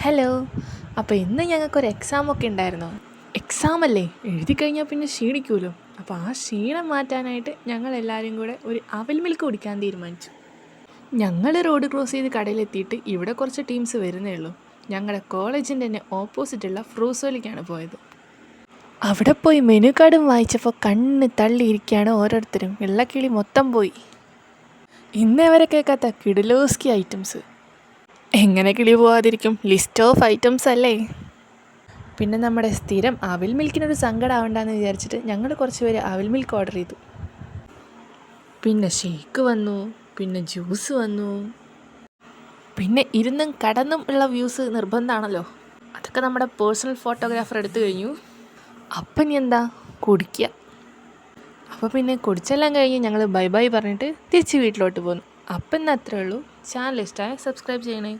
Hello. അപ്പോൾ ഇന്ന് ഞങ്ങൾക്കൊരു എക്സാമൊക്കെ ഉണ്ടായിരുന്നു. എക്സാമല്ലേ, എഴുതി കഴിഞ്ഞാൽ പിന്നെ ക്ഷീണിക്കുമല്ലോ. അപ്പോൾ ആ ക്ഷീണം മാറ്റാനായിട്ട് ഞങ്ങളെല്ലാവരും കൂടെ ഒരു അവിൽ മിൽക്ക് കുടിക്കാൻ തീരുമാനിച്ചു. ഞങ്ങൾ റോഡ് ക്രോസ് ചെയ്ത് കടയിലെത്തിയിട്ട് ഇവിടെ കുറച്ച് ടീംസ് വരുന്നേ ഉള്ളൂ. ഞങ്ങളുടെ കോളേജിൻ്റെ തന്നെ ഓപ്പോസിറ്റുള്ള ഫ്രൂസോലിക്കാണ് പോയത്. അവിടെ പോയി മെനു കാർഡും വായിച്ചപ്പോൾ കണ്ണ് തള്ളിയിരിക്കുകയാണ് ഓരോരുത്തരും. വെള്ളക്കിളി മൊത്തം പോയി. ഇന്നേ വരെ കേൾക്കാത്ത കിടിലോസ്കി ഐറ്റംസ്. എങ്ങനെ കിളി പോവാതിരിക്കും, ലിസ്റ്റ് ഓഫ് ഐറ്റംസ് അല്ലേ. പിന്നെ നമ്മുടെ സ്ഥിരം അവിൽ മിൽക്കിനൊരു സങ്കടം ആവണ്ടെന്ന് വിചാരിച്ചിട്ട് ഞങ്ങൾ കുറച്ച് പേര് അവിൽ മിൽക്ക് ഓർഡർ ചെയ്തു. പിന്നെ ഷേക്ക് വന്നു, പിന്നെ ജ്യൂസ് വന്നു, പിന്നെ ഇരുന്നും കടന്നും ഉള്ള വ്യൂസ് നിർബന്ധമാണല്ലോ. അതൊക്കെ നമ്മുടെ പേഴ്സണൽ ഫോട്ടോഗ്രാഫർ എടുത്തു കഴിഞ്ഞു. അപ്പം ഇനി എന്താ, കുടിക്കുക. അപ്പോൾ പിന്നെ കുടിച്ചെല്ലാം കഴിഞ്ഞ് ഞങ്ങൾ ബൈ ബൈ പറഞ്ഞിട്ട് തിരിച്ച് വീട്ടിലോട്ട് പോന്നു. അപ്പം ഇന്ന് അത്രേ ഉള്ളൂ. ചാനൽ ഇഷ്ടമായ സബ്സ്ക്രൈബ് ചെയ്യണേ.